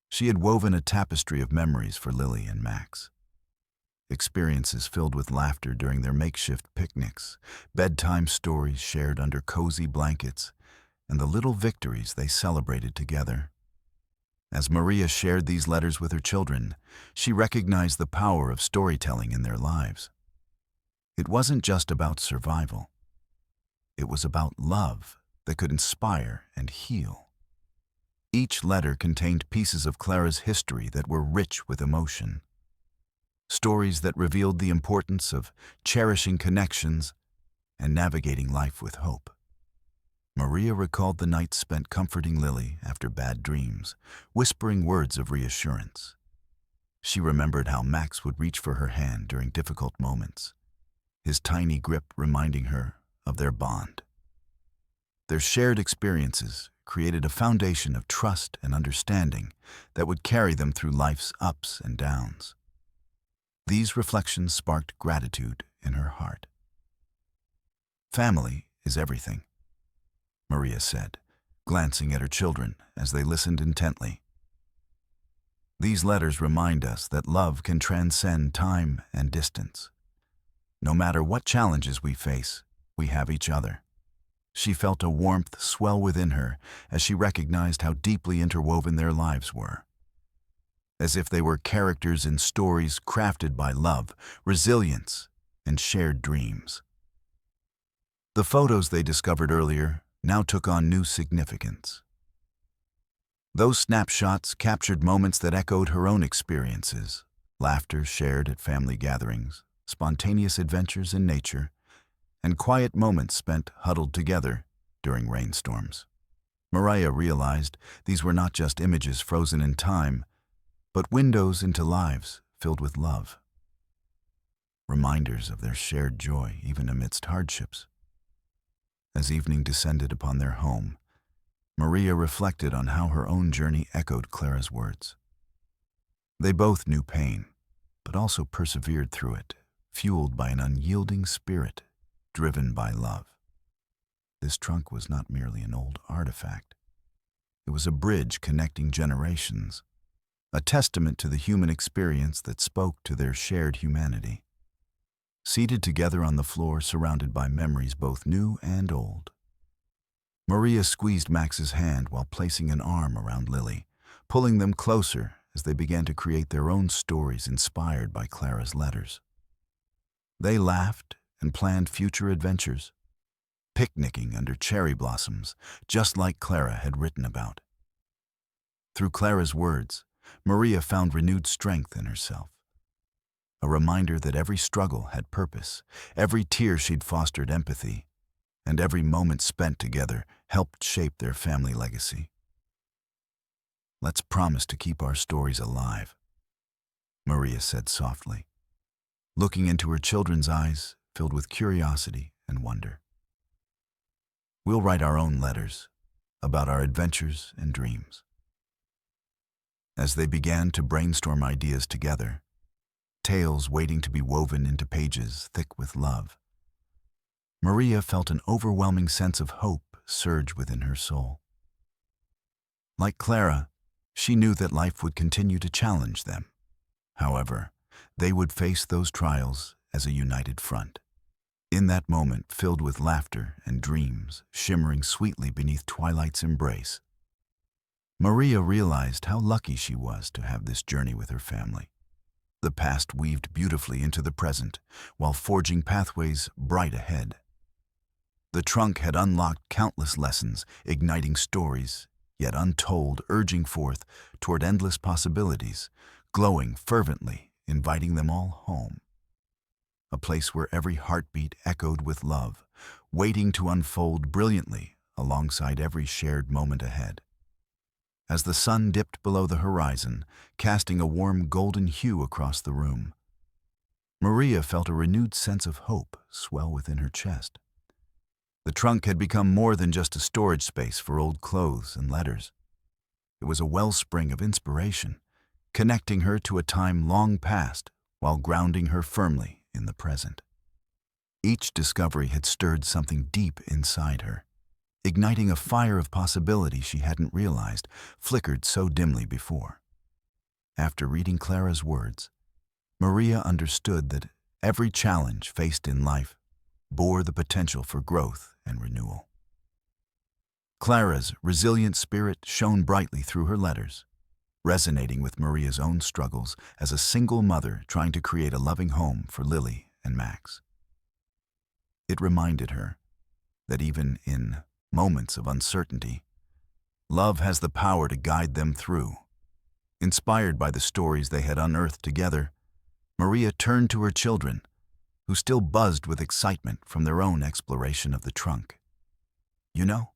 She had woven a tapestry of memories for Lily and Max. Experiences filled with laughter during their makeshift picnics, bedtime stories shared under cozy blankets, and the little victories they celebrated together. As Maria shared these letters with her children, she recognized the power of storytelling in their lives. It wasn't just about survival. It was about love that could inspire and heal. Each letter contained pieces of Clara's history that were rich with emotion. Stories that revealed the importance of cherishing connections and navigating life with hope. Maria recalled the nights spent comforting Lily after bad dreams, whispering words of reassurance. She remembered how Max would reach for her hand during difficult moments, his tiny grip reminding her of their bond. Their shared experiences created a foundation of trust and understanding that would carry them through life's ups and downs. These reflections sparked gratitude in her heart. "Family is everything," Maria said, glancing at her children as they listened intently. "These letters remind us that love can transcend time and distance. No matter what challenges we face, we have each other." She felt a warmth swell within her as she recognized how deeply interwoven their lives were, as if they were characters in stories crafted by love, resilience, and shared dreams. The photos they discovered earlier now took on new significance. Those snapshots captured moments that echoed her own experiences: laughter shared at family gatherings, spontaneous adventures in nature, and quiet moments spent huddled together during rainstorms. Maria realized these were not just images frozen in time, but windows into lives filled with love. Reminders of their shared joy even amidst hardships. As evening descended upon their home, Maria reflected on how her own journey echoed Clara's words. They both knew pain, but also persevered through it, fueled by an unyielding spirit, driven by love. This trunk was not merely an old artifact. It was a bridge connecting generations, a testament to the human experience that spoke to their shared humanity. Seated together on the floor, surrounded by memories both new and old, Maria squeezed Max's hand while placing an arm around Lily, pulling them closer as they began to create their own stories inspired by Clara's letters. They laughed and planned future adventures, picnicking under cherry blossoms, just like Clara had written about. Through Clara's words, Maria found renewed strength in herself. A reminder that every struggle had purpose, every tear she'd fostered empathy, and every moment spent together helped shape their family legacy. "Let's promise to keep our stories alive," Maria said softly, looking into her children's eyes filled with curiosity and wonder. "We'll write our own letters about our adventures and dreams." As they began to brainstorm ideas together, tales waiting to be woven into pages thick with love, Maria felt an overwhelming sense of hope surge within her soul. Like Clara, she knew that life would continue to challenge them. However, they would face those trials as a united front. In that moment filled with laughter and dreams shimmering sweetly beneath twilight's embrace, Maria realized how lucky she was to have this journey with her family. The past weaved beautifully into the present, while forging pathways bright ahead. The trunk had unlocked countless lessons, igniting stories, yet untold, urging forth toward endless possibilities, glowing fervently, inviting them all home. A place where every heartbeat echoed with love, waiting to unfold brilliantly alongside every shared moment ahead. As the sun dipped below the horizon, casting a warm golden hue across the room, Maria felt a renewed sense of hope swell within her chest. The trunk had become more than just a storage space for old clothes and letters. It was a wellspring of inspiration, connecting her to a time long past while grounding her firmly in the present. Each discovery had stirred something deep inside her, igniting a fire of possibility she hadn't realized flickered so dimly before. After reading Clara's words, Maria understood that every challenge faced in life bore the potential for growth and renewal. Clara's resilient spirit shone brightly through her letters, resonating with Maria's own struggles as a single mother trying to create a loving home for Lily and Max. It reminded her that even in moments of uncertainty, love has the power to guide them through. Inspired by the stories they had unearthed together, Maria turned to her children, who still buzzed with excitement from their own exploration of the trunk. "You know,"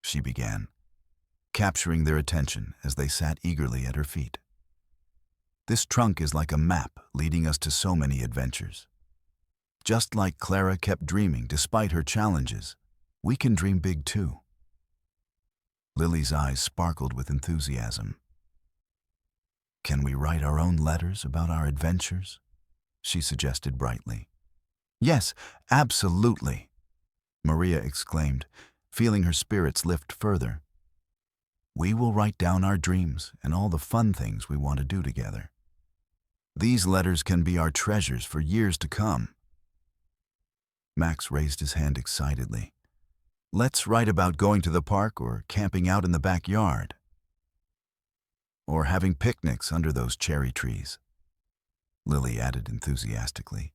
she began, capturing their attention as they sat eagerly at her feet, "this trunk is like a map leading us to so many adventures. Just like Clara kept dreaming despite her challenges, we can dream big too." Lily's eyes sparkled with enthusiasm. "Can we write our own letters about our adventures?" she suggested brightly. "Yes, absolutely," Maria exclaimed, feeling her spirits lift further. "We will write down our dreams and all the fun things we want to do together. These letters can be our treasures for years to come." Max raised his hand excitedly. "Let's write about going to the park or camping out in the backyard. Or having picnics under those cherry trees," Lily added enthusiastically,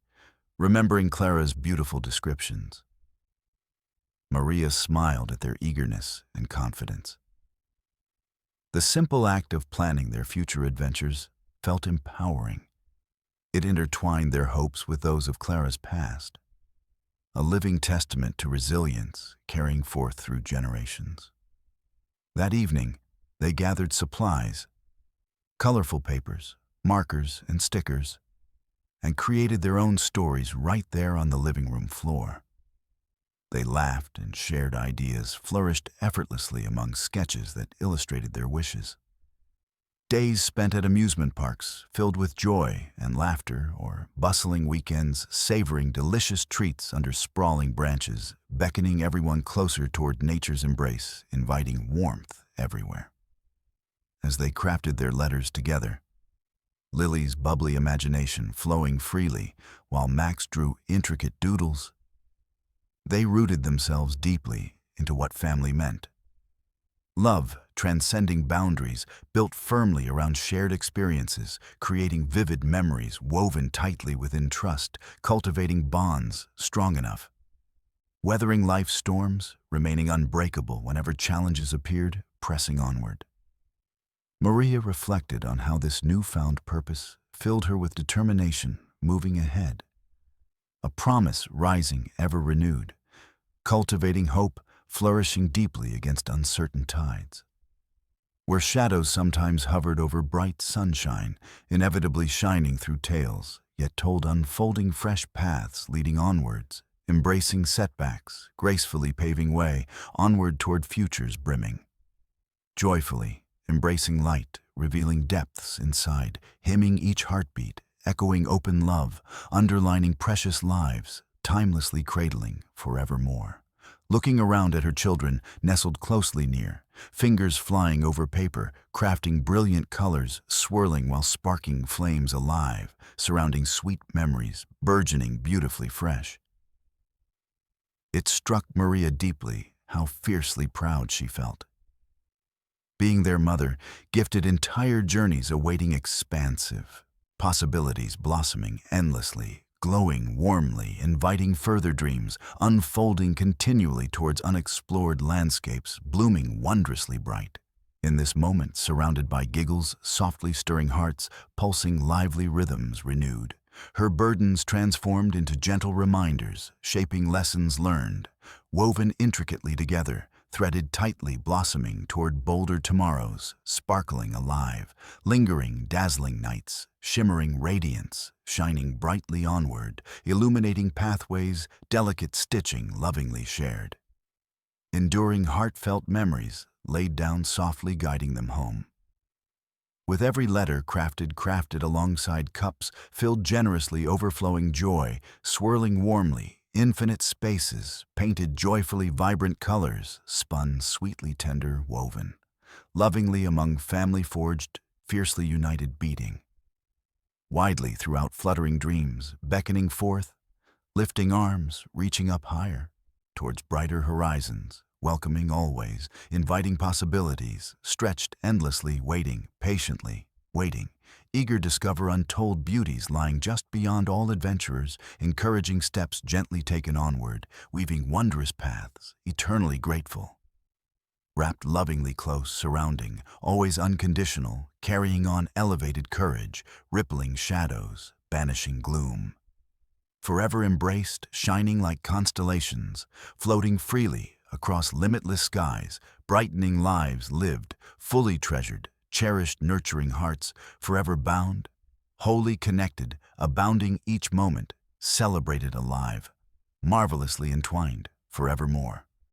remembering Clara's beautiful descriptions. Maria smiled at their eagerness and confidence. The simple act of planning their future adventures felt empowering. It intertwined their hopes with those of Clara's past, a living testament to resilience carrying forth through generations. That evening, they gathered supplies, colorful papers, markers, and stickers, and created their own stories right there on the living room floor. They laughed and shared ideas, flourished effortlessly among sketches that illustrated their wishes. Days spent at amusement parks filled with joy and laughter, or bustling weekends savoring delicious treats under sprawling branches, beckoning everyone closer toward nature's embrace, inviting warmth everywhere. As they crafted their letters together, Lily's bubbly imagination flowing freely while Max drew intricate doodles, they rooted themselves deeply into what family meant. Love, transcending boundaries, built firmly around shared experiences, creating vivid memories woven tightly within trust, cultivating bonds strong enough. Weathering life's storms, remaining unbreakable whenever challenges appeared, pressing onward. Maria reflected on how this newfound purpose filled her with determination, moving ahead. A promise rising ever renewed, cultivating hope, flourishing deeply against uncertain tides. Where shadows sometimes hovered over bright sunshine, inevitably shining through tales, yet told unfolding fresh paths leading onwards, embracing setbacks, gracefully paving way, onward toward futures brimming. Joyfully, embracing light, revealing depths inside, hymning each heartbeat, echoing open love, underlining precious lives, timelessly cradling forevermore. Looking around at her children, nestled closely near, fingers flying over paper, crafting brilliant colors, swirling while sparking flames alive, surrounding sweet memories, burgeoning beautifully fresh. It struck Maria deeply how fiercely proud she felt. Being their mother, gifted entire journeys awaiting expansive, possibilities blossoming endlessly, glowing warmly, inviting further dreams, unfolding continually towards unexplored landscapes, blooming wondrously bright. In this moment, surrounded by giggles, softly stirring hearts, pulsing lively rhythms renewed, her burdens transformed into gentle reminders, shaping lessons learned, woven intricately together, threaded tightly, blossoming toward bolder tomorrows, sparkling alive, lingering dazzling nights, shimmering radiance, shining brightly onward, illuminating pathways, delicate stitching lovingly shared. Enduring heartfelt memories laid down softly guiding them home. With every letter crafted alongside cups, filled generously overflowing joy, swirling warmly, infinite spaces, painted joyfully vibrant colors, spun sweetly tender woven, lovingly among family forged, fiercely united beating. Widely throughout fluttering dreams, beckoning forth, lifting arms, reaching up higher, towards brighter horizons, welcoming always, inviting possibilities, stretched endlessly, waiting, patiently, waiting, eager to discover untold beauties lying just beyond all adventurers, encouraging steps gently taken onward, weaving wondrous paths, eternally grateful. Wrapped lovingly close, surrounding, always unconditional, carrying on elevated courage, rippling shadows, banishing gloom. Forever embraced, shining like constellations, floating freely across limitless skies, brightening lives lived, fully treasured, cherished, nurturing hearts, forever bound, wholly connected, abounding each moment, celebrated alive, marvelously entwined, forevermore.